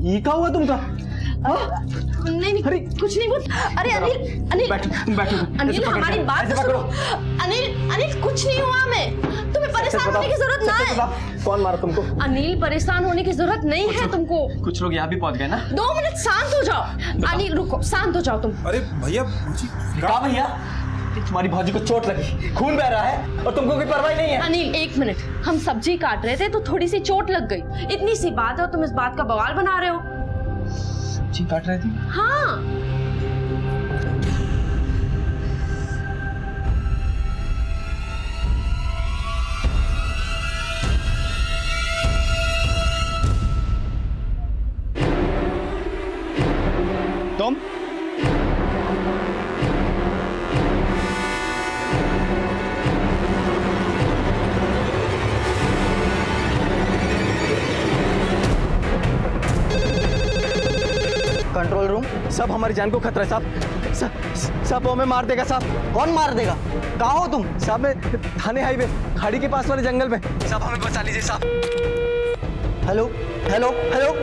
ये क्या हुआ तुमका? नहीं अरे कुछ नहीं बोल। अरे अनिल अनिल बैठो अनिल हमारी बात तो सुनो। अनिल कुछ नहीं हुआ हमें, तुम्हें परेशान होने की जरूरत ना है। कौन मारा तुमको? अनिल परेशान होने की जरूरत नहीं है तुमको। कुछ लोग यहाँ भी पहुँच गए ना। 2 मिनट शांत हो जाओ। अनिल रुको, शांत हो जाओ तुम। अरे भैया कहा भैया? तुम्हारी भाजी को चोट लगी, खून बह रहा है और तुमको कोई परवाह नहीं है। अनिल 1 मिनट, हम सब्जी काट रहे थे तो थोड़ी सी चोट लग गई, इतनी सी बात है और तुम इस बात का बवाल बना रहे हो। सब्जी काट रहे थे? हाँ तुम कंट्रोल रूम। सब हमारी जान को खतरा है साहब। सब हमें मार देगा साहब। कौन मार देगा? कहाँ हो तुम? साहब मैं थाने हाईवे खाड़ी के पास वाले जंगल में। साहब हमें बचा लीजिए साहब। हॅलो हॅलो हॅलो,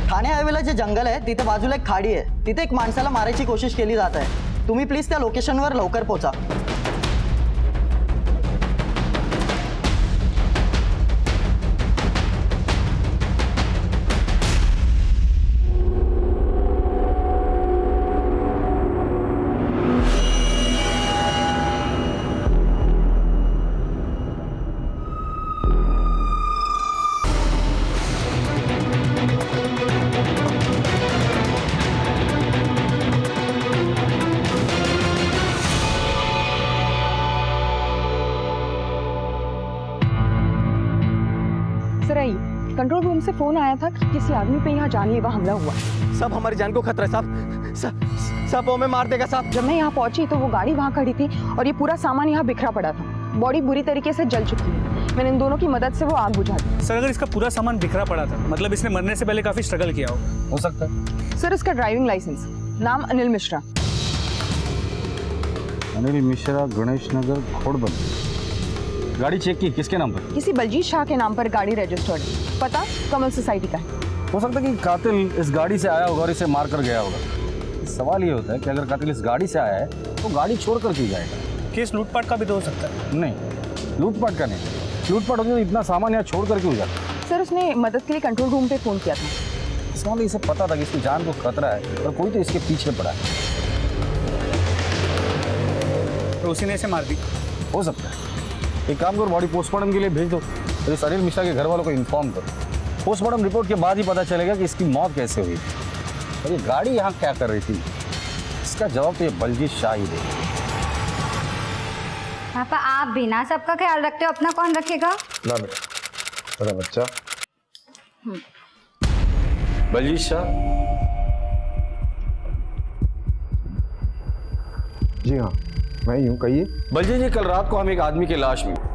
ठाणे हायवेला जे जंगल आहे तिथे बाजूला एक खाडी आहे, तिथे एक माणसाला मारायची कोशिश केली जात आहे. तुम्ही प्लीज त्या लोकेशनवर लवकर पोहोचा. कंट्रोल रूम से फोन आया था कि किसी आदमी पे यहाँ जानलेवा हमला हुआ। सब हमारी जान को खतरा है साहब। सब हमें मार देगा साहब। जब मैं यहाँ पहुंची तो वो गाड़ी वहाँ खड़ी थी और ये पूरा सामान यहाँ बिखरा पड़ा था। बॉडी बुरी तरीके से जल चुकी है। मैंने इन दोनों की मदद से वो आग बुझा दी। सर अगर इसका पूरा सामान बिखरा पड़ा था मतलब इसने मरने से पहले काफी स्ट्रगल किया हो सकता है। सर इसका ड्राइविंग लाइसेंस, नाम अनिल मिश्रा। अनिल मिश्रा, गणेश नगर, घोड़बंद। गाड़ी चेक की, किसके नाम पर? किसी बलजीत शाह के नाम पर गाड़ी रजिस्टर्ड है। पता कमल सोसाइटी का है। हो सकता है कि कातिल इस गाड़ी से आया होगा और इसे मार कर गया होगा। सवाल ये होता है कि अगर कातिल इस गाड़ी से आया है तो गाड़ी छोड़कर क्यों जाएगा? केस लूटपाट का भी तो हो सकता है। नहीं, लूटपाट का नहीं। लूटपाट होती तो इतना सामान यहाँ छोड़ कर क्यों जाता? सर उसने मदद के लिए कंट्रोल रूम पे फोन किया था। इसका मतलब इसे पता था कि इसकी जान को खतरा है और कोई तो इसके पीछे पड़ा है। तो उसी ने इसे मार दी। हो सकता है। एक काम करो, बॉडी पोस्टमार्टम के लिए भेज दो और इस अनिल मिश्रा के घर वालों को इन्फॉर्म करो। पोस्टमार्टम रिपोर्ट के बाद ही पता चलेगा कि इसकी मौत कैसे हुई और ये गाड़ी यहाँ क्या कर रही थी। इसका जवाब तो ये बलजीत शाह ही देगा। पापा आप भी ना सबका ख्याल रखते हो, अपना कौन रखेगा? ना बेटा, तेरा बच्चा। बलजीत शाह। जी हाँ, मैं ही हूँ, कहिए। बलजीत जी, कल रात को हम एक आदमी की लाश मिली।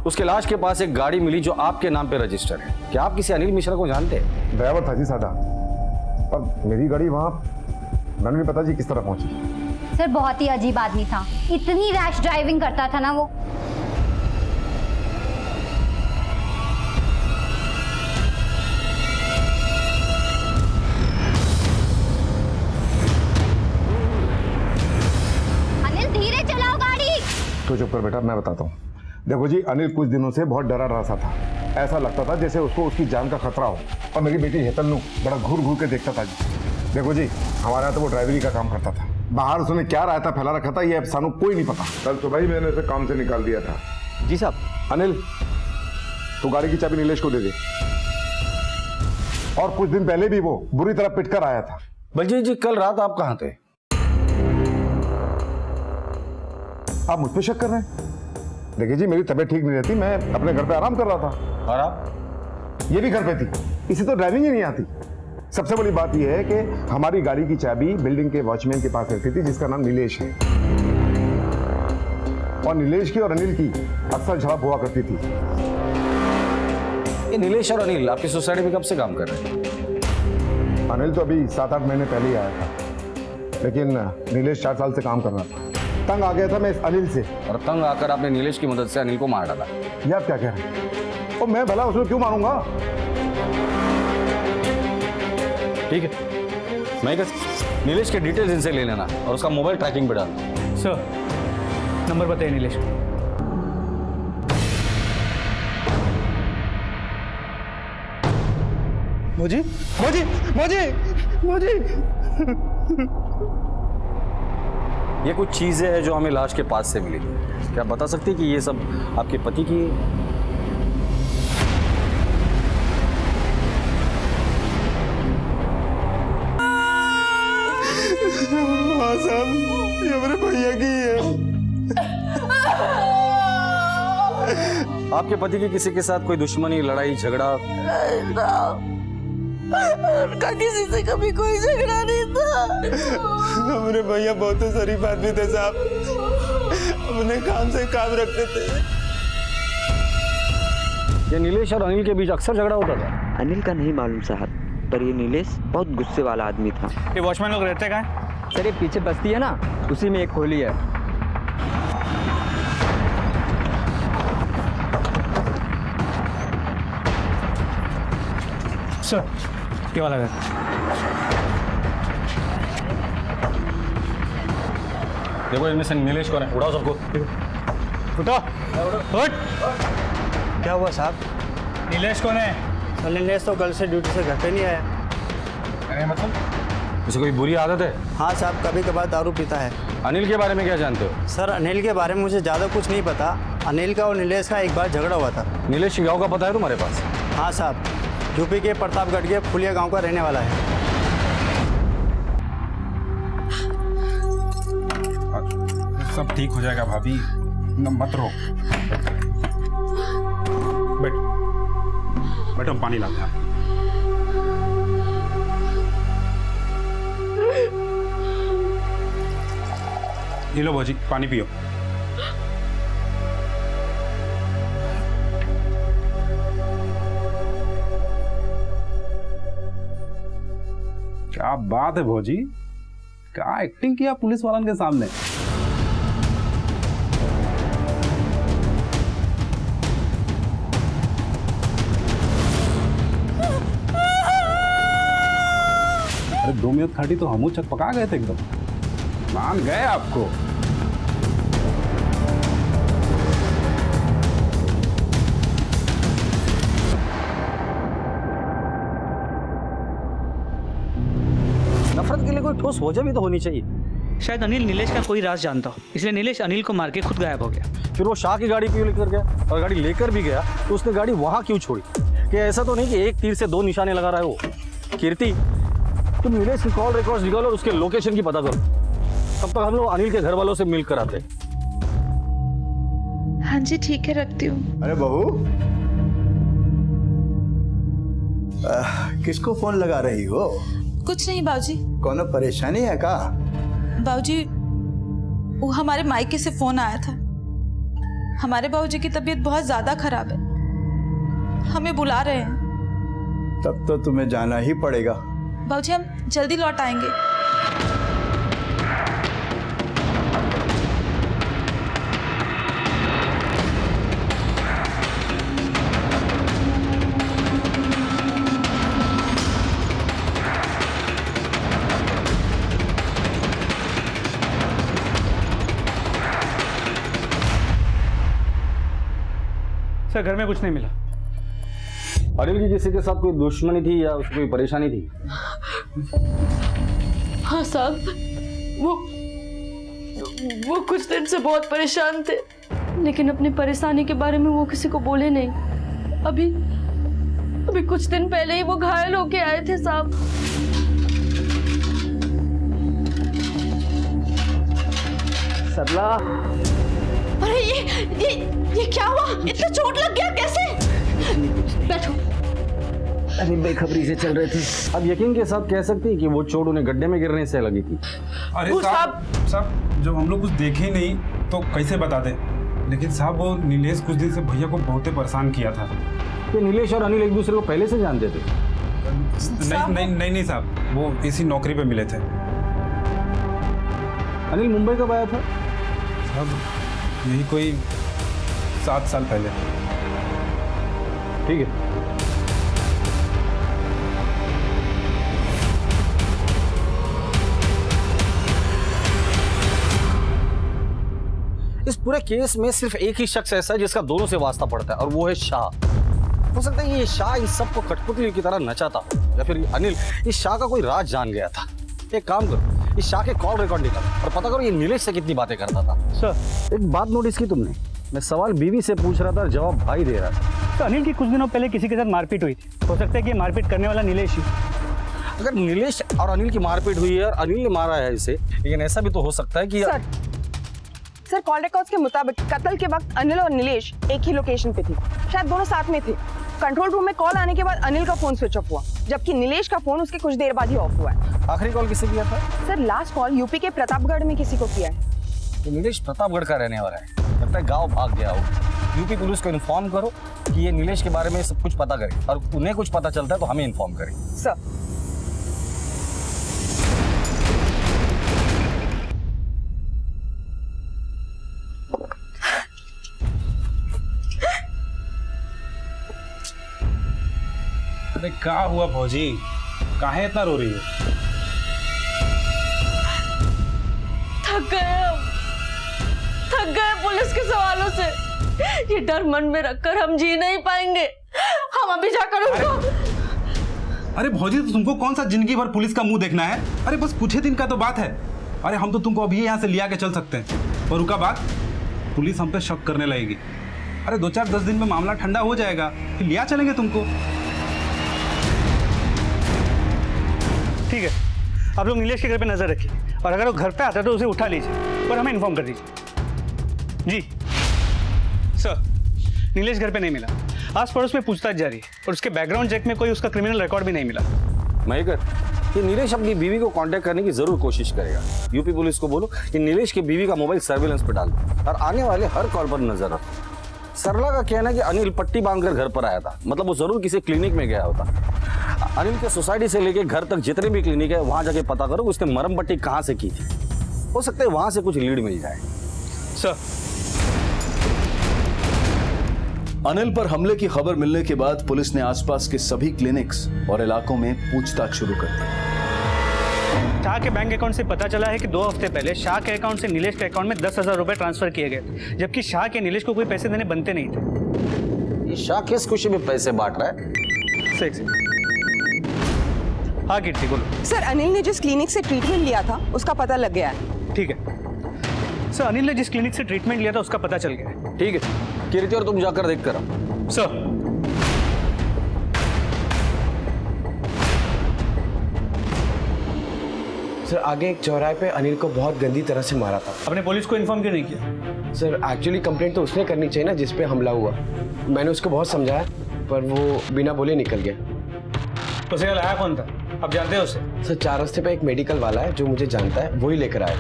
उसके लाश के पास एक गाड़ी मिली जो आपके नाम पे रजिस्टर है। क्या आप किसी अनिल मिश्रा को जानते हैं? ड्राइवर था जी सादा, पर मेरी गाड़ी वहाँ मैंने नहीं पता जी किस तरह पहुँची। सर बहुत ही अजीब आदमी था, इतनी रैश ड्राइविंग करता था ना वो। अनिल धीरे चलाओ गाड़ी। तो चुप कर बेटा, मैं बताता हूँ। देखो जी, अनिल कुछ दिनों से बहुत डरा रहा था। ऐसा लगता था जैसे उसको उसकी जान का खतरा हो। और मेरी बेटी हेतल नू बड़ा घूर घूर के देखता था जी। देखो जी, हमारे यहाँ तो वो ड्राइवरी का काम करता था। बाहर उसने क्या रायता फैला रखा था ये सानू कोई नहीं पता। कल सुबह ही मैंने उसे काम से निकाल दिया था। जी साहब। अनिल, तू गाड़ी की चाबी नीलेश को दे दे। और कुछ दिन पहले भी वो बुरी तरह पिटकर आया था। बलजीत जी, कल रात आप कहाँ थे? आप मुझ पे शक कर रहे हैं? देखिए जी, मेरी तबीयत ठीक नहीं रहती, मैं अपने घर पे आराम कर रहा था। और आप? ये भी घर पे थी। इसे तो ड्राइविंग ही नहीं आती। सबसे बड़ी बात यह है कि हमारी गाड़ी की चाबी बिल्डिंग के वॉचमैन के पास रहती थी जिसका नाम नीलेश है। और नीलेश की और अनिल की अक्सर झड़प हुआ करती थी। ये नीलेश और अनिल आपकी सोसाइटी में कब से काम कर रहे हैं? अनिल तो अभी 7-8 महीने पहले ही आया था, लेकिन नीलेश 4 साल से काम कर रहा था। तंग आ गया था मैं इस अनिल से। और तंग आकर आपने नीलेश की मदद से अनिल को मार डाला। ये आप क्या कह रहे हैं? और मैं भला उसमें क्यों मारूंगा? ठीक है, मैं नीलेश के डिटेल्स इनसे ले लेना और उसका मोबाइल ट्रैकिंग पे डालना। सर नंबर बताइए नीलेश को। मोजी मोजी मोजी मोजी ये कुछ चीजें हैं जो हमें लाश के पास से मिली। क्या आप बता सकती हैं कि ये सब आपके पति की? हाँ साहब, ये मेरे भैया की है। आपके पति की किसी के साथ कोई दुश्मनी, लड़ाई, झगड़ा? उनका किसी से कभी कोई झगड़ा नहीं था। मेरे भैया बहुत शरीफ आदमी थे साहब, अपने काम से काम रखते थे। ये नीलेश और अनिल के बीच अक्सर झगड़ा होता था? अनिल का नहीं मालूम साहब, पर ये नीलेश बहुत गुस्से वाला आदमी था। ये वॉचमैन लोग रहते कहाँ हैं? सर ये पीछे बस्ती है ना, उसी में एक खोली है। सर ये वाला घर। देखो इनमें से नीलेश कौन है? उड़ाओ सबको। उठो, उठ। क्या हुआ साहब? नीलेश कौन है? नीलेश तो कल से ड्यूटी से घर पे नहीं आया। अरे मतलब उसे कोई बुरी आदत है? हाँ साहब, कभी कभार दारू पीता है। अनिल के बारे में क्या जानते हो? सर अनिल के बारे में मुझे ज़्यादा कुछ नहीं पता। अनिल का और नीलेश का एक बार झगड़ा हुआ था। नीलेश के गाँव का पता है तुम्हारे पास? हाँ साहब, यूपी के प्रतापगढ़ के फुलिया गांव का रहने वाला है। सब ठीक हो जाएगा भाभी, मत रो। बैठो बैठो, पानी लाते हैं। ये लो भौजी, पानी पियो। क्या बात है भौजी, क्या एक्टिंग किया पुलिस वालों के सामने। अरे 2 मिनट खड़ी तो हम चकपका गए थे एकदम, मान गए आपको। नफरत के लिए कोई ठोस वजह भी तो होनी चाहिए। शायद अनिल नीलेश का कोई राज जानता हो, इसलिए नीलेश अनिल को मार के खुद गायब हो गया। फिर वो शाह की गाड़ी क्यों लेकर गया, और गाड़ी लेकर भी गया तो उसने गाड़ी वहां क्यों छोड़ी? कि ऐसा तो नहीं कि एक तीर से 2 निशाने लगा रहा है वो। कीर्ति, तुम नीलेश की कॉल रिकॉर्ड्स निकालो और उसके लोकेशन की पता करो। तब तक हम लोग अनिल के घर वालों से मिल कर आते हैं। हाँ जी ठीक है, रखती हूँ। अरे बहू, किसको फोन लगा रही हो? कुछ नहीं बाबूजी। कोनो परेशानी है का? बाबूजी वो हमारे मायके से फोन आया था। हमारे बाबूजी की तबीयत बहुत ज्यादा खराब है, हमें बुला रहे हैं। तब तो तुम्हें जाना ही पड़ेगा। बाबूजी हम जल्दी लौट आएंगे। सर घर में कुछ नहीं मिला। अनिल की किसी के साथ कोई दुश्मनी थी या उसको कोई परेशानी थी? हाँ साहब, वो कुछ दिन से बहुत परेशान थे, लेकिन अपनी परेशानी के बारे में वो किसी को बोले नहीं। अभी कुछ दिन पहले ही वो घायल होके आए थे साहब। सरला, अरे ये क्या हुआ? इतना चोट लग गया कैसे? बैठो। अरे बेखबरी से चल रहे थे। अब यकीन के साथ कह सकती है कि वो चोट उन्हें गड्ढे में गिरने से लगी थी। अरे साहब जब हम लोग कुछ देखे ही नहीं तो कैसे बता दें। लेकिन साहब वो नीलेश कुछ दिन से भैया को बहुत परेशान किया था। कि नीलेश और अनिल एक दूसरे को पहले से जानते थे? नहीं साहब, वो इसी नौकरी पे मिले थे। अनिल मुंबई कब आया था? साहब यही कोई 7 साल पहले। ठीक है, पूरे केस में सिर्फ एक ही शख्स ऐसा है जिसका दोनों से वास्ता पड़ता है, और वो है शाह। हो सकता है ये शाह इस सबको कठपुतली की तरह नचाता हो, या फिर अनिल इस शाह का कोई राज जान गया था। एक काम करो, इस शाह के कॉल रिकॉर्ड निकालो और पता करो ये नीलेश से कितनी बातें करता था। सर, एक बात नोटिस की तुमने, मैं सवाल बीवी से पूछ रहा था और जवाब भाई दे रहा था। तो अनिल की कुछ दिनों पहले किसी के साथ मारपीट हुई थी, हो सकता है कि ये मारपीट करने वाला नीलेश ही। अगर नीलेश और अनिल की मारपीट हुई है और अनिल ने मारा है इसे, लेकिन ऐसा भी तो हो सकता है कि सर कॉल रिकॉर्ड्स के मुताबिक कत्ल के वक्त अनिल और नीलेश एक ही लोकेशन पे थे, शायद दोनों साथ में थे। कंट्रोल रूम में कॉल आने के बाद अनिल का फोन स्विच ऑफ हुआ, जबकि नीलेश का फोन उसके कुछ देर बाद ही ऑफ हुआ है। आखिरी कॉल किसे किया था? सर लास्ट कॉल यूपी के प्रतापगढ़ में किसी को किया है। तो नीलेश प्रतापगढ़ का रहने वाला है, लगता है गांव भाग गया हो। यूपी पुलिस को इन्फॉर्म करो कि ये नीलेश के बारे में सब कुछ पता करे, और उन्हें कुछ पता चलता है तो हमें इन्फॉर्म करें। सर अरे क्या हुआ भौजी, काहे इतना रो रही हो? थक गए पुलिस के सवालों से। ये डर मन में रखकर हम जी नहीं पाएंगे। हम अभी जाकर उसको। अरे भौजी, तो तुमको कौन सा जिंदगी भर पुलिस का मुंह देखना है? अरे बस कुछ ही दिन का तो बात है। अरे हम तो तुमको अभी यहाँ से लिया के चल सकते हैं, और उसका बाद पुलिस हम पे शक करने लगेगी। अरे 2-4-10 दिन में मामला ठंडा हो जाएगा, फिर लिया चलेंगे तुमको। ठीक है, आप लोग नीलेश के घर पे नजर रखिए, और अगर वो घर पे आता है तो उसे उठा लीजिए और हमें इन्फॉर्म कर दीजिए। जी सर, नीलेश घर पे नहीं मिला। आस पड़ोस में पूछताछ जारी है, और उसके बैकग्राउंड चेक में कोई उसका क्रिमिनल रिकॉर्ड भी नहीं मिला। महेकर, ये नीलेश अपनी बीवी को कांटेक्ट करने की जरूर कोशिश करेगा। यूपी पुलिस को बोलो कि नीलेश की बीवी का मोबाइल सर्विलेंस पे डाल दो और आने वाले हर कॉल पर नजर रखो। सरला का कहना है कि अनिल पट्टी बांधकर घर पर आया था, मतलब वो जरूर किसी क्लिनिक में गया होता। अनिल के सोसाइटी से लेके घर तक जितने भी क्लिनिक है वहां जाके पता करो उसने मरम पट्टी कहां से की थी। हो सकता है वहां से कुछ लीड मिल जाए। सर, अनिल पर हमले की खबर मिलने के बाद पुलिस ने आसपास के सभी क्लिनिक्स और इलाकों में पूछताछ शुरू कर दी। शाह के बैंक अकाउंट से पता चला है कि 2 हफ्ते पहले शाह के अकाउंट से नीलेश के अकाउंट में 10,000 रुपए ट्रांसफर किए गए थे, जबकि शाह के नीलेश को कोई पैसे देने बनते नहीं थे। ये शाह किस खुशी में पैसे बांट रहा है? सही। हाँ कीर्ति, बोलो। सर अनिल ने जिस क्लिनिक से ट्रीटमेंट लिया था उसका पता लग गया है। ठीक है सर, अनिल ने जिस क्लिनिक से ट्रीटमेंट लिया था उसका पता चल गया है। ठीक है कीर्ति, और तुम जाकर देख कर आओ। सर, सर आगे एक चौराहे पे अनिल को बहुत गंदी तरह से मारा था। आपने पुलिस को इन्फॉर्म क्यों नहीं किया? सर एक्चुअली कंप्लेंट तो उसने करनी चाहिए ना जिस पे हमला हुआ। मैंने उसको बहुत समझाया पर वो बिना बोले निकल गया। तो उसे लाया कौन था, आप जानते हो उसे? सर 4 रास्ते पे एक मेडिकल वाला है जो मुझे जानता है, वही लेकर आया।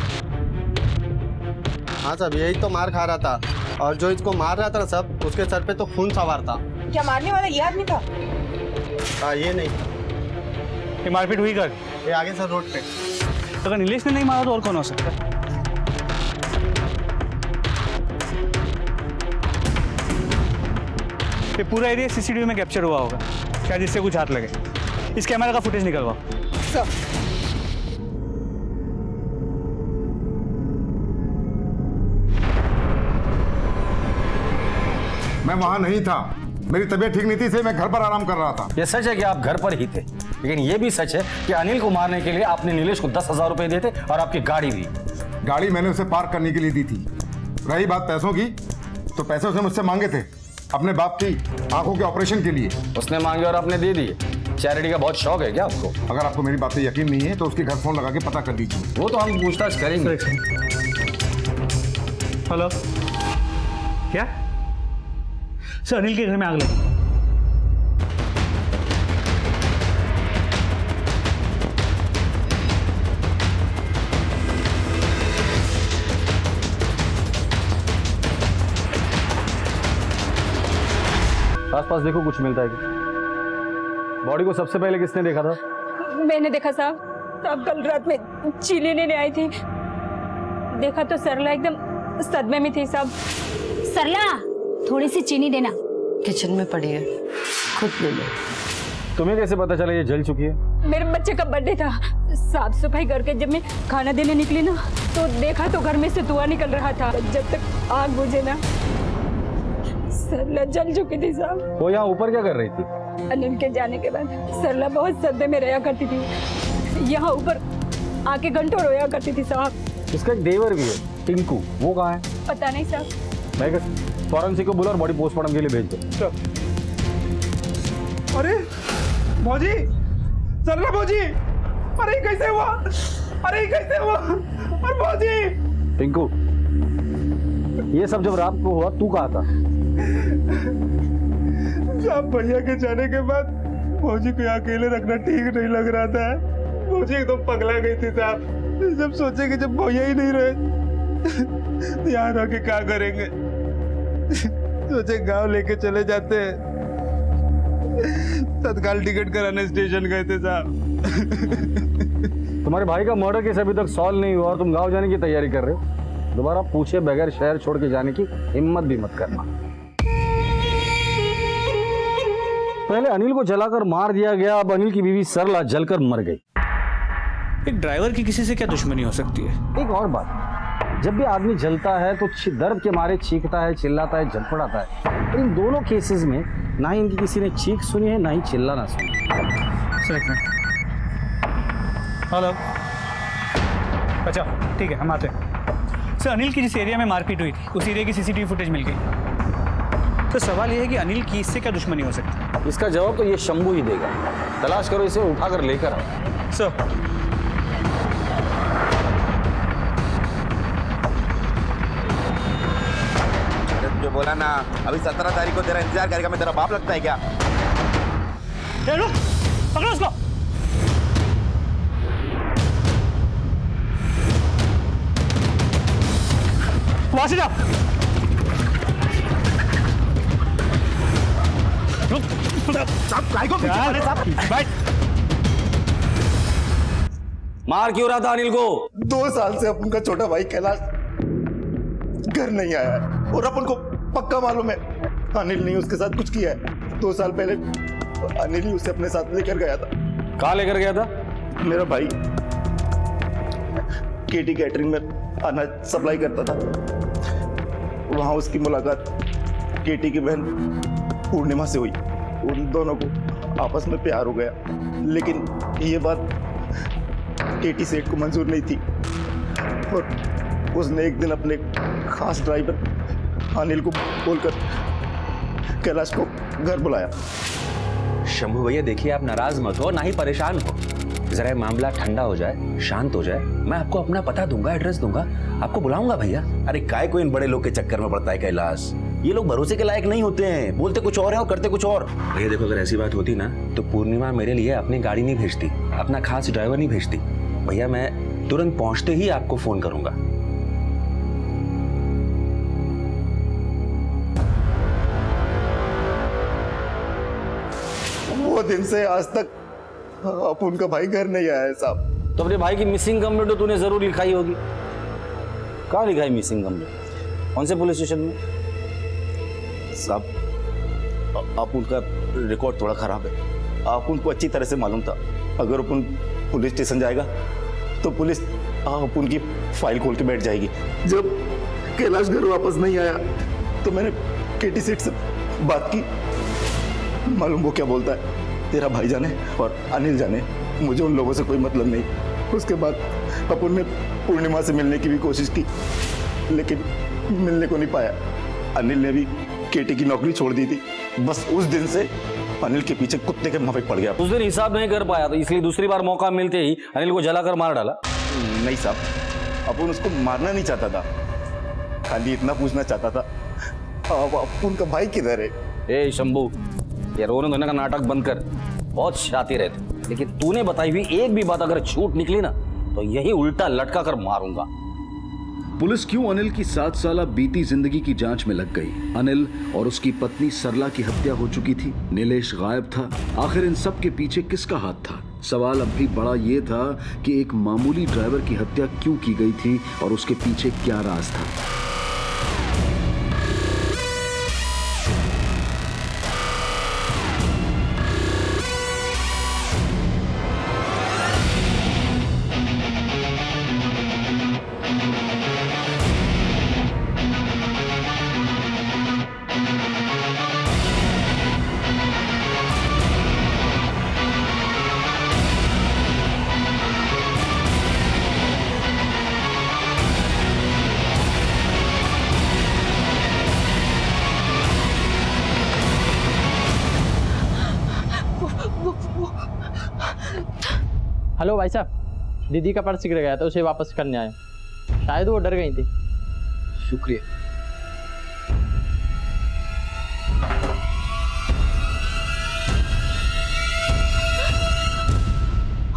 हाँ साहब, यही तो मार खा रहा था, और जो इसको मार रहा था ना सब, उसके सर पे तो खून सवार था। क्या मारने वाला ये आदमी था? हाँ ये नहीं, ये मारपीट हुई कर ये आगे सर रोड पे। अगर नीलेश ने नहीं मारा तो और कौन हो सकता है? ये पूरा एरिया सीसीटीवी में कैप्चर हुआ होगा, शायद इससे कुछ हाथ लगे। इस कैमरा का फुटेज निकलवाओ। सर मैं वहां नहीं था, मेरी तबीयत ठीक नहीं थी, इसलिए मैं घर पर आराम कर रहा था। यह सच है कि आप घर पर ही थे, लेकिन यह भी सच है कि अनिल को मारने के लिए आपने नीलेश को 10,000 रुपए दिए थे और आपकी गाड़ी भी। गाड़ी मैंने उसे पार्क करने के लिए दी थी। रही बात पैसों की, तो पैसे उसने मुझसे मांगे थे अपने बाप की आंखों के ऑपरेशन के लिए। उसने मांगे और आपने दे दिए। चैरिटी का बहुत शौक है क्या आपको? अगर आपको मेरी बात पे यकीन नहीं है तो उसके घर फोन लगा के पता कर दीजिए। वो तो हम पूछताछ करेंगे। हेलो, क्या सर अनिल के घर में आग लगी? आसपास देखो कुछ मिलता है क्या? बॉडी को सबसे पहले किसने देखा था? मैंने देखा साहब। साहब कल रात में चीनी लेने आई थी, देखा तो सरला एकदम सदमे में थी साहब। सरला थोड़ी सी चीनी देना। किचन में पड़ी है, खुद ले लो। तुम्हें कैसे पता चला ये जल चुकी है? मेरे बच्चे का बर्थडे था, साफ सफाई करके जब मैं खाना देने निकली ना तो देखा तो घर में से धुआं निकल रहा था। जब तक आग बुझे ना सरला जल चुकी थी साहब। वो यहाँ ऊपर क्या कर रही थी? अनिल के जाने के बाद सरला बहुत सदमे में रहा करती थी, यहाँ ऊपर आके घंटों रोया करती थी साहब। इसका एक देवर भी है टिंकू, वो कहाँ है? पता नहीं साहब। मैं फॉरेंसिक को बोला और बॉडी पोस्टमार्टम के लिए भेज दो। अरे भौजी, सरला भौजी, अरे ये कैसे हुआ? अरे ये कैसे हुआ? और भौजी टिंकू, ये सब जब रात को हुआ तू कहाँ था? साहब भैया के जाने के बाद भौजी को यहाँ अकेले रखना ठीक नहीं लग रहा था। भौजी एकदम पगला गई थी साहब। जब सोचे कि जब भैया ही नहीं रहे तो यहाँ रह के क्या करेंगे, सोचे गांव लेके चले जाते हैं। तत्काल टिकट कराने स्टेशन गए थे साहब। तुम्हारे भाई का मर्डर केस अभी तक सॉल्व नहीं हुआ और तुम गांव जाने की तैयारी कर रहे हो। दोबारा पूछे बगैर शहर छोड़ के जाने की हिम्मत भी मत करना। पहले अनिल को जलाकर मार दिया गया, अब अनिल की बीवी सरला जलकर मर गई। एक ड्राइवर की किसी से क्या दुश्मनी हो सकती है? एक और बात, जब भी आदमी जलता है तो दर्द के मारे चीखता है, चिल्लाता है, झड़फड़ाता है। इन दोनों केसेस में ना ही इनकी किसी ने चीख सुनी है, ना ही चिल्लाना सुनी। हेलो, अच्छा ठीक है, हम आते हैं। सर, अनिल की जिस एरिया में मारपीट हुई थी उस एरिया की सीसीटीवी फुटेज मिल गई। तो सवाल यह है कि अनिल की इससे क्या दुश्मनी हो सकती है? इसका जवाब तो ये शंभू ही देगा। तलाश करो, इसे उठाकर लेकर आओ। सर, जो बोला ना, अभी 17 तारीख को तेरा इंतजार करेगा। मैं तेरा बाप लगता है क्या? पकड़ो उसको। वहां से जाओ। मार क्यों रहा था अनिल को? 2 साल से अपन का छोटा भाई कैलाश घर नहीं आया है और अपन को पक्का मालूम है अनिल ने उसके साथ कुछ किया है। 2 साल पहले अनिल ही उसे अपने साथ लेकर गया था। कहाँ लेकर गया था? मेरा भाई केटी कैटरिंग में अनाज सप्लाई करता था। वहां उसकी मुलाकात केटी की बहन पूर्णिमा से हुई। उन दोनों को आपस में प्यार हो गया, लेकिन ये बात केटी सेठ को मंजूर नहीं थी और उसने एक दिन अपने खास ड्राइवर अनिल को बोलकर कैलाश को घर बुलाया। शंभू भैया देखिए, आप नाराज मत हो, ना ही परेशान हो। जरा ये मामला ठंडा हो जाए, शांत हो जाए, मैं आपको अपना पता दूंगा, एड्रेस दूंगा, आपको बुलाऊंगा भैया। अरे काय को इन बड़े लोग के चक्कर में पड़ता है कैलाश? ये लोग भरोसे के लायक नहीं होते हैं, बोलते कुछ और है और करते कुछ और। भैया देखो, अगर ऐसी बात होती ना तो पूर्णिमा मेरे लिए अपनी गाड़ी नहीं भेजती, अपना खास ड्राइवर नहीं भेजती। भैया मैं तुरंत पहुंचते ही आपको फोन करूंगा। वो दिन से आज तक अपन का भाई घर नहीं आया है साहब। तो अपने भाई की मिसिंग कंप्लेंट तो तूने जरूर लिखाई होगी। कहाँ लिखाई मिसिंग कंप्लेंट? कौन से पुलिस स्टेशन में? साहब अपन का रिकॉर्ड थोड़ा खराब है। अपन को अच्छी तरह से मालूम था अगर अपन पुलिस स्टेशन जाएगा तो पुलिस अपन की फाइल खोल के बैठ जाएगी। जब कैलाश घर वापस नहीं आया तो मैंने केटी सेठ से बात की। मालूम वो क्या बोलता है, तेरा भाई जाने और अनिल जाने, मुझे उन लोगों से कोई मतलब नहीं। उसके बाद अपन ने पूर्णिमा से मिलने की भी कोशिश की, लेकिन मिलने को नहीं पाया। अनिल ने भी केटी की नौकरी छोड़ दी थी। बस उस दिन से अनिल के पीछे कुत्ते के माफिक पड़ गया। उस दिन हिसाब नहीं कर पाया, तो इसलिए दूसरी बार मौका मिलते ही अनिल को जलाकर मार डाला। नहीं साहब, अपन उसको मारना नहीं चाहता था, खाली इतना पूछना चाहता था अब अपन का भाई किधर है। ए शंभू, ये रोने धोने का नाटक बंद कर, बहुत शातिर है तू। लेकिन तूने बताई हुई एक भी बात अगर झूठ निकली ना तो यही उल्टा लटका कर मारूंगा। पुलिस क्यों अनिल की 7 साल बीती जिंदगी की जांच में लग गई। अनिल और उसकी पत्नी सरला की हत्या हो चुकी थी, नीलेश गायब था। आखिर इन सब के पीछे किसका हाथ था? सवाल अब भी बड़ा ये था कि एक मामूली ड्राइवर की हत्या क्यों की गई थी और उसके पीछे क्या राज था। हेलो भाई साहब, दीदी का पर्स गिर गया था, उसे वापस करने आया। शायद वो डर गई थी। शुक्रिया।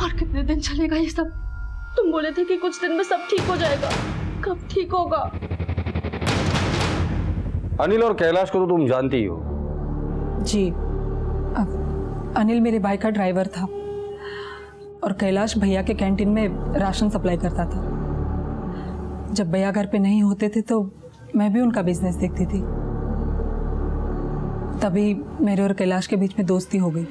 और कितने दिन चलेगा ये सब? तुम बोले थे कि कुछ दिन में सब ठीक हो जाएगा, कब ठीक होगा? अनिल और कैलाश को तो तुम जानती ही हो। जी, अनिल मेरे भाई का ड्राइवर था और कैलाश भैया के कैंटीन में राशन सप्लाई करता था। जब भैया घर पे नहीं होते थे तो मैं भी उनका बिजनेस देखती थी। तभी मेरे और कैलाश के बीच में दोस्ती हो गई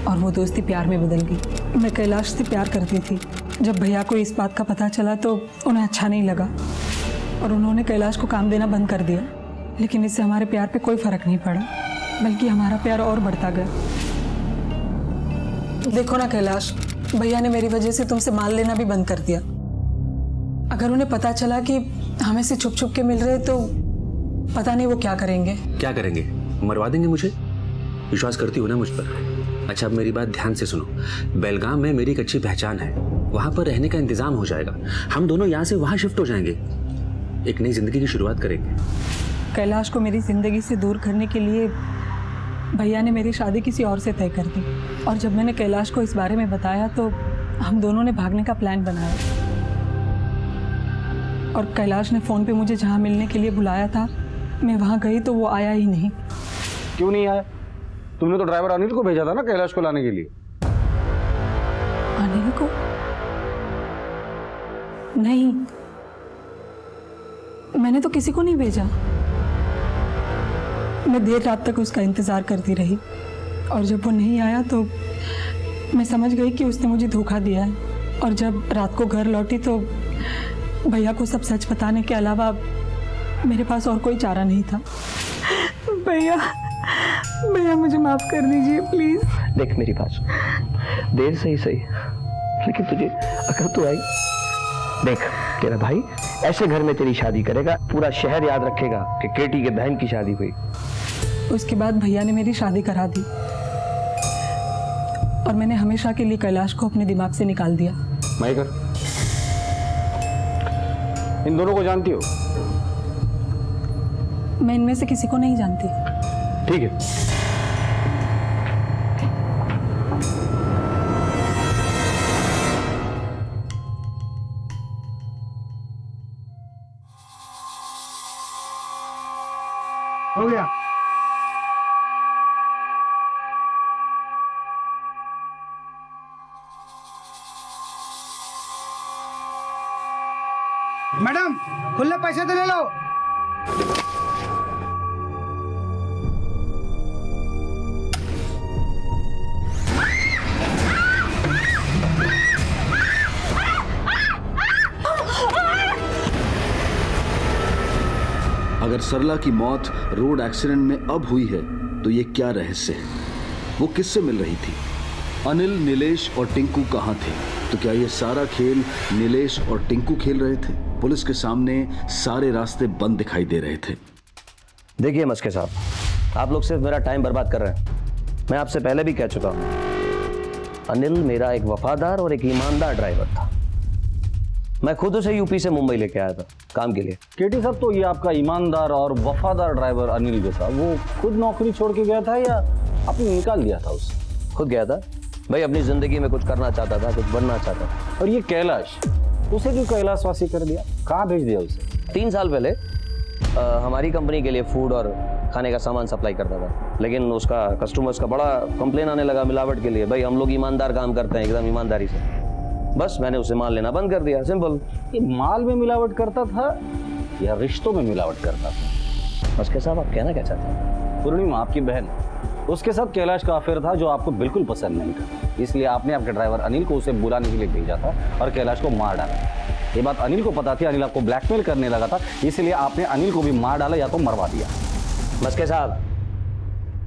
और वो दोस्ती प्यार में बदल गई। मैं कैलाश से प्यार करती थी। जब भैया को इस बात का पता चला तो उन्हें अच्छा नहीं लगा और उन्होंने कैलाश को काम देना बंद कर दिया। लेकिन इससे हमारे प्यार पे कोई फर्क नहीं पड़ा, बल्कि हमारा प्यार और बढ़ता गया। देखो ना कैलाश, भैया ने मेरी वजह से तुमसे माल लेना भी बंद कर दिया। अगर उन्हें पता चला कि हमें से छुप छुप के मिल रहे तो पता नहीं वो क्या करेंगे। क्या करेंगे? मरवा देंगे मुझे। विश्वास करती हो ना मुझ पर? अच्छा, अब मेरी बात ध्यान से सुनो। बेलगाम में मेरी एक अच्छी पहचान है, वहां पर रहने का इंतजाम हो जाएगा। हम दोनों यहाँ से वहां शिफ्ट हो जाएंगे, एक नई जिंदगी की शुरुआत करेंगे। कैलाश को मेरी जिंदगी से दूर करने के लिए भैया ने मेरी शादी किसी और से तय कर दी और जब मैंने कैलाश को इस बारे में बताया तो हम दोनों ने भागने का प्लान बनाया। और कैलाश ने फ़ोन पे मुझे जहाँ मिलने के लिए बुलाया था, मैं वहाँ गई तो वो आया ही नहीं। क्यों नहीं आया? तुमने तो ड्राइवर अनिल को भेजा था ना कैलाश को लाने के लिए। अनिल को? नहीं, मैंने तो किसी को नहीं भेजा। मैं देर रात तक उसका इंतज़ार करती रही और जब वो नहीं आया तो मैं समझ गई कि उसने मुझे धोखा दिया है। और जब रात को घर लौटी तो भैया को सब सच बताने के अलावा मेरे पास और कोई चारा नहीं था। भैया, भैया मुझे माफ़ कर दीजिए प्लीज़। देख मेरी बात सुन, देर से ही सही, लेकिन तुझे अकल तो आई। देख, तेरा भाई ऐसे घर में तेरी शादी करेगा, पूरा शहर याद रखेगा कि केटी के बहन की शादी हुई। उसके बाद भैया ने मेरी शादी करा दी और मैंने हमेशा के लिए कैलाश को अपने दिमाग से निकाल दिया। माइकर, इन दोनों को जानती हो? मैं इनमें से किसी को नहीं जानती। ठीक है। हो गया। मैडम, खुले पैसे तो ले लो। अगर सरला की मौत रोड एक्सीडेंट में अब हुई है तो ये क्या रहस्य है? वो किससे मिल रही थी? अनिल, नीलेश और टिंकू कहाँ थे? तो क्या ये सारा खेल नीलेश और टिंकू खेल रहे थे? पुलिस के सामने सारे रास्ते बंद दिखाई दे रहे थे। देखिए मस्के साहब, आप लोग सिर्फ मेरा टाइम बर्बाद कर रहे हैं। मैं आपसे पहले भी कह चुका हूँ, अनिल मेरा एक वफादार और एक ईमानदार ड्राइवर था। मैं खुद उसे यूपी से मुंबई लेके आया था काम के लिए। केटी साहब, तो ये आपका ईमानदार और वफादार ड्राइवर अनिल जो था, वो खुद नौकरी छोड़ के गया था या आपने निकाल दिया था उसे? खुद गया था भाई, अपनी जिंदगी में कुछ करना चाहता था, कुछ बनना चाहता था। और ये कैलाश, उसे क्यों कैलाशवासी कर दिया? कहाँ भेज दिया उसे? 3 साल पहले हमारी कंपनी के लिए फूड और खाने का सामान सप्लाई करता था, लेकिन उसका कस्टमर्स का बड़ा कंप्लेन आने लगा मिलावट के लिए। भाई हम लोग ईमानदार काम करते हैं, एकदम ईमानदारी से। बस मैंने उसे माल लेना बंद कर दिया, सिंपल। ये माल में मिलावट करता था या रिश्तों में मिलावट करता था? मस्के साहब, आप कहना क्या चाहते हैं? पूर्णिमा आपकी बहन, उसके साथ कैलाश का अफेयर था जो आपको बिल्कुल पसंद नहीं था, इसलिए आपने आपके ड्राइवर अनिल को उसे बुलाने के लिए भेजा था और कैलाश को मार डाला। ये बात अनिल को पता थी, अनिल आपको ब्लैकमेल करने लगा था, इसलिए आपने अनिल को भी मार डाला या तो मरवा दिया। मस्के साहब,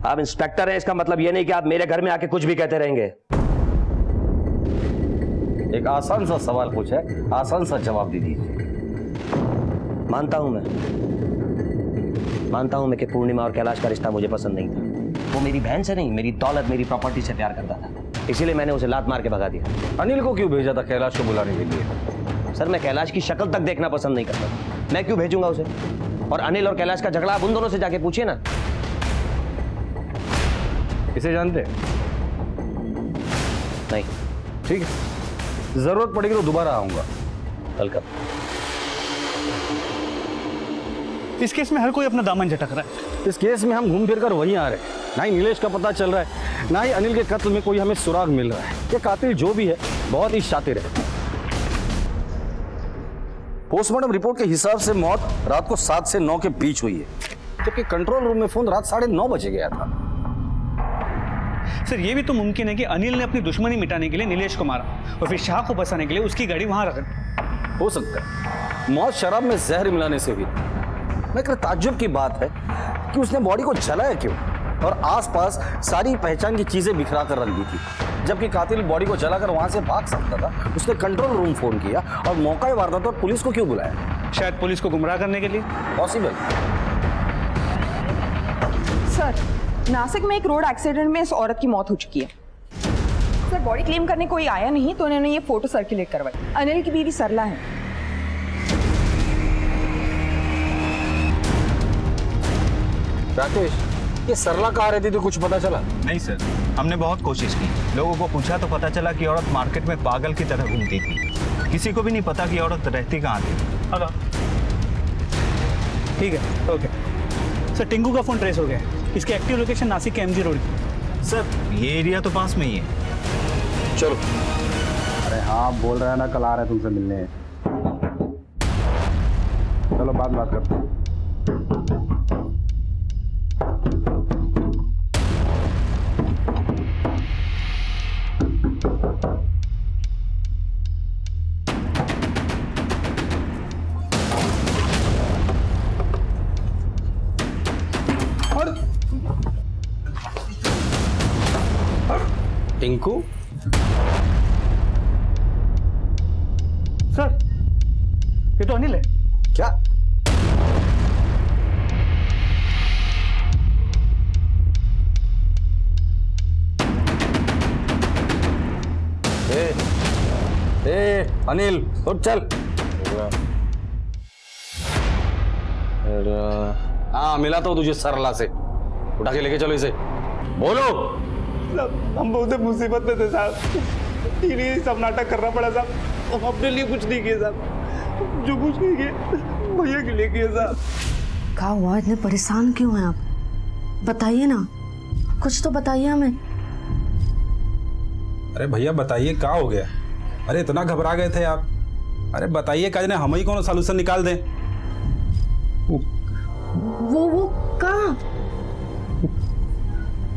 आप इंस्पेक्टर हैं, इसका मतलब ये नहीं कि आप मेरे घर में आके कुछ भी कहते रहेंगे। एक आसान सा सवाल पूछा है, आसान सा जवाब दे दीजिए। मानता हूं मैं कि पूर्णिमा और कैलाश का रिश्ता मुझे पसंद नहीं था। वो मेरी बहन से नहीं, मेरी दौलत, मेरी प्रॉपर्टी से प्यार करता था। इसीलिए मैंने उसे लात मार के भगा दिया। अनिल को क्यों भेजा था कैलाश को बुलाने के लिए? सर मैं कैलाश की शक्ल तक देखना पसंद नहीं करता, मैं क्यों भेजूंगा उसे? और अनिल और कैलाश का झगड़ा आप उन दोनों से जाके पूछिए ना। इसे जानते हैं? नहीं। ठीक है, जरूरत पड़ेगी तो दोबारा आऊंगा। वेलकम। इस केस में हर कोई अपना दामन झटक रहा है। इस केस में हम घूम फिर कर वहीं आ रहे हैं। ना ही नीलेश का पता चल रहा है, ना ही अनिल के कत्ल में कोई हमें सुराग मिल रहा है। ये कातिल जो भी है बहुत ही शातिर है। पोस्टमार्टम रिपोर्ट के हिसाब से मौत रात को 7 से 9 के बीच हुई है, जबकि कंट्रोल रूम में फोन रात 9:30 बजे गया था। सर ये भी तो मुमकिन है कि अनिल ने अपनी दुश्मनी मिटाने के लिए नीलेश को मारा और फिर शाह को बचाने के लिए उसकी गाड़ी वहां रख दी। हो सकता है मौत शराब में जहर मिलाने से हुई। मगर ताज्जुब की बात है कि उसने बॉडी को जलाया क्यों और आसपास सारी पहचान की चीजें बिखरा कर रख दी थी, जबकि कातिल बॉडी को जलाकर वहां से भाग सकता था। उसने कंट्रोल रूम फोन किया और मौका वारदात पर पुलिस को क्यों बुलाया? शायद पुलिस को गुमराह करने के लिए। पॉसिबल। सर नासिक में एक रोड एक्सीडेंट में इस औरत की मौत हो चुकी है। सर बॉडी क्लेम करने कोई आया नहीं तो उन्होंने ये फोटो सर्कुलेट करवाई। अनिल की बीवी सरला है। राकेश, ये सरला कहाँ रहती थी, कुछ पता चला? नहीं सर, हमने बहुत कोशिश की, लोगों को पूछा तो पता चला कि औरत मार्केट में पागल की तरह घूमती थी। किसी को भी नहीं पता कि औरत रहती कहाँ थी। ठीक है, ओके। सर टिंकू का फोन ट्रेस हो गया है। इसकी एक्टिव लोकेशन नासिक के MG रोड की। सर ये एरिया तो पास में ही है। चलो। अरे हाँ बोल रहा है ना, कल आ रहे हैं तुमसे मिलने। चलो बात करते हैं। टिंकू? सर ये तो अनिल है। क्या? ए अनिल उठ चल। हाँ मिला तो तुझे सरला से, उठा के लेके चलो इसे। बोलो। हम बहुत मुसीबत में थे साहब, इन्हीं सब नाटक करना पड़ा साहब। हम अपने लिए कुछ नहीं किए साहब, जो कुछ नहीं किए भैया के लिए किए साहब। क्या हुआ, इतने परेशान क्यों हैं आप? बताइए ना, कुछ तो बताइए हमें। अरे भैया बताइए क्या हो गया? अरे इतना घबरा गए थे आप? अरे बताइए काज ने हम ही कौन सॉल्यूशन निकाल दें। वो कहाँ?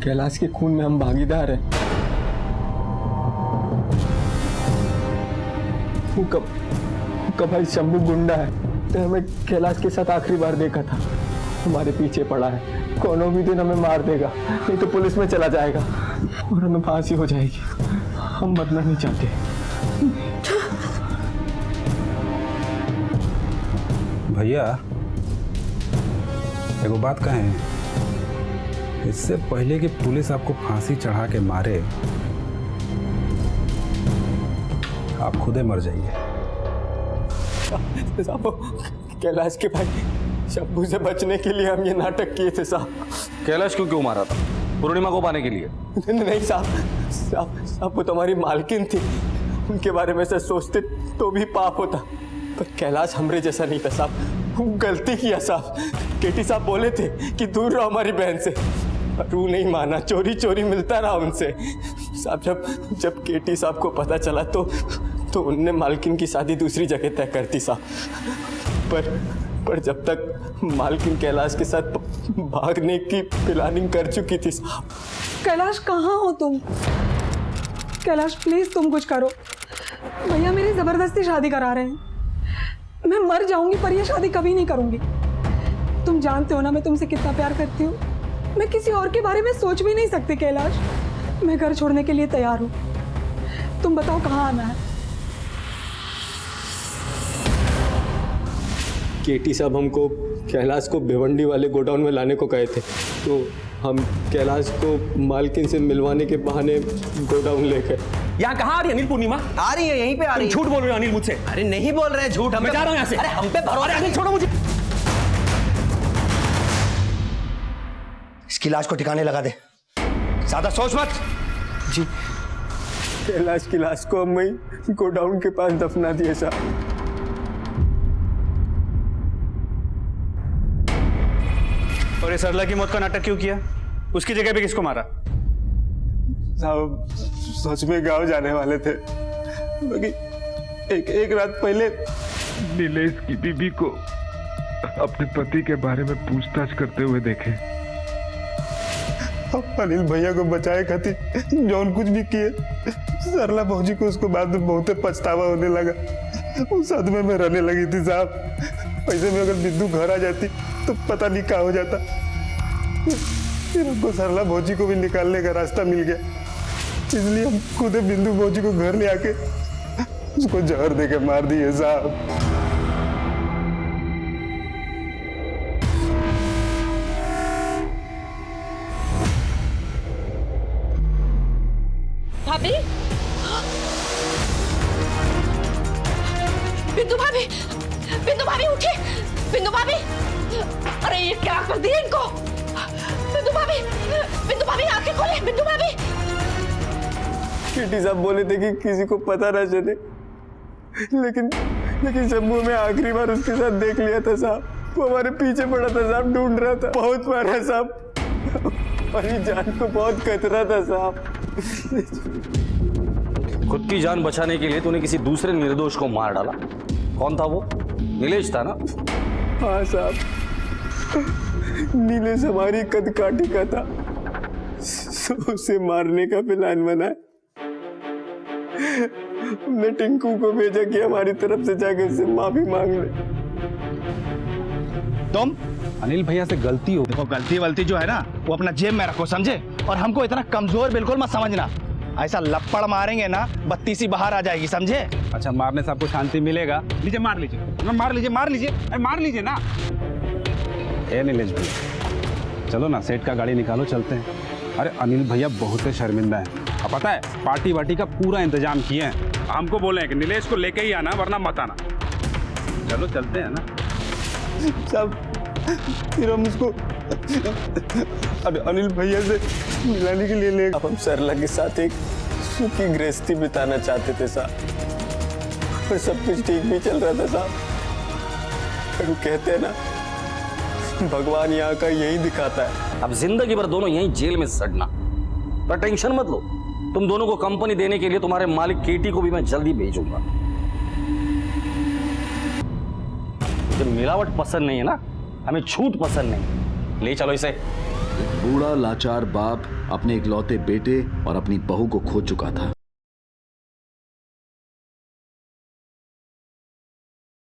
कैलाश के खून में हम भागीदार हैं। वो कब भाई शंभू गुंडा है, तो हमें कैलाश के साथ आखिरी बार देखा था। हमारे पीछे पड़ा है, कोनो भी दिन हमें मार देगा, नहीं तो पुलिस में चला जाएगा और हमें फांसी हो जाएगी। हम मरना नहीं चाहते। भैया एगो बात कहें, इससे पहले कि पुलिस आपको फांसी चढ़ा के मारे, आप खुदे मर जाइए। कैलाश के भाई शंभू से बचने के लिए हम ये नाटक किए थे साहब। कैलाश क्यों मारा था? पूर्णिमा को पाने के लिए? नहीं साहब, वो तुम्हारी मालकिन थी, उनके बारे में से सोचते तो भी पाप होता। पर कैलाश हमरे जैसा नहीं था साहब, गलती किया साहब। केटी साहब बोले थे कि दूर रहो हमारी बहन से, पर वो नहीं माना, चोरी चोरी मिलता रहा उनसे साहब। जब केटी साहब को पता चला तो उनने मालकिन की शादी दूसरी जगह तय कर दी साहब। पर जब तक मालकिन कैलाश के साथ भागने की प्लानिंग कर चुकी थी साहब। कैलाश कहाँ हो तुम? कैलाश प्लीज तुम कुछ करो। भैया मेरी जबरदस्ती शादी करा रहे हैं। मैं मर जाऊंगी पर ये शादी कभी नहीं करूंगी। तुम जानते हो ना मैं तुमसे कितना प्यार करती हूँ। मैं किसी और के बारे में सोच भी नहीं सकती कैलाश। मैं घर छोड़ने के लिए तैयार हूँ, तुम बताओ कहाँ आना है? केटी साहब हमको कैलाश को भिवंडी वाले गोडाउन में लाने को कहे थे, तो हम कैलाश को मालकिन से मिलवाने के बहाने गोडाउन ले गए। यहाँ कहाँ आ रही है अनिल पूर्णिमा? आ रही है, यहीं पे आ रही है। झूठ बोल रहे हो अनिल मुझसे। अरे नहीं बोल रहे हैं झूठ, मैं जा रहा हूँ यहाँ से। अरे हम पे भरोसा। अरे अनिल छोड़ो मुझे। इसकी लाश को ठिकाने लगा दे, ज्यादा सोच मत। जी कैलाश की लाश को हम वहीं गोडाउन के पास दफना दिए साहब। और ये सरला की मौत का नाटक क्यों किया? उसकी जगह पे किसको मारा? साहब सच में गांव जाने वाले थे, बाकी एक रात पहले नीलेश की बीबी को अपने पति के बारे में पूछताछ करते हुए देखे। अनिल भैया को बचाए खातिर जौन कुछ भी किए, सरला भौजी को उसको बाद में बहुत पछतावा होने लगा। उस सदमे में रहने लगी थी साहब। ऐसे में अगर बिंदु घर आ जाती तो पता नहीं क्या हो जाता। फिर हमको सरला भौजी को भी निकालने का रास्ता मिल गया, इसलिए हम खुद बिंदु भौजी को घर ले आके उसको जहर देके मार दिए साहब। भाभी, बिंदु भाभी, बिंदु भाभी उठिए, बिंदु भाभी। अरे ये क्या कर दिया इनको? बिंदु भाभी आंखें खोले, बिंदु भाभी। केटी साहब बोले थे कि किसी को पता ना चले, लेकिन शंभू में आखिरी बार उसके साथ देख लिया था साहब। वो हमारे पीछे पड़ा था साहब, ढूंढ रहा था, बहुत मारा साहब। और जान को बहुत खतरा था साहब। खुद की जान बचाने के लिए तूने किसी दूसरे निर्दोष को मार डाला। कौन था वो? नीलेश था ना? हाँ साहब, नीलेश हमारी कदकाठी का था, उसे मारने का प्लान बनाया। हमने टिंकू को भेजा कि हमारी तरफ से जाकर उससे माफी मांग ले। तुम अनिल भैया से गलती हो। देखो गलती वलती जो है ना वो अपना जेब में रखो, समझे? और हमको इतना कमजोर बिल्कुल मत समझना। ऐसा लपड़ मारेंगे ना बत्ती सी बाहर आ जाएगी, समझे? अच्छा मारने से आपको शांति मिलेगा? लीजिए मार लीजिए, मार लीजिए, मार लीजिए, अरे मार लीजिए ना। ए नीलेश भैया चलो ना, सेठ का गाड़ी निकालो, चलते हैं। अरे अनिल भैया बहुत शर्मिंदा है। अब पता है पार्टी वार्टी का पूरा इंतजाम किए हैं। हमको बोले हैं कि नीलेश को लेके ही आना वरना मत आना। चलो चलते हैं ना सब। फिर हम उसको अनिल भैया से मिलाने के लिए ले। अब हम सरला के साथ एक सुखी गृहस्थी बिताना चाहते थे साहब, और सब कुछ ठीक भी चल रहा था साहब। पर वो कहते हैं ना, भगवान यहाँ का यही दिखाता है। अब जिंदगी भर दोनों यहीं जेल में सड़ना। पर टेंशन मत लो, तुम दोनों को कंपनी देने के लिए तुम्हारे मालिक केटी को भी मैं जल्दी भेजूंगा। मुझे मिलावट पसंद नहीं है ना, हमें छूट पसंद नहीं। ले चलो इसे। बूढ़ा लाचार बाप अपने इकलौते बेटे और अपनी बहू को खो चुका था।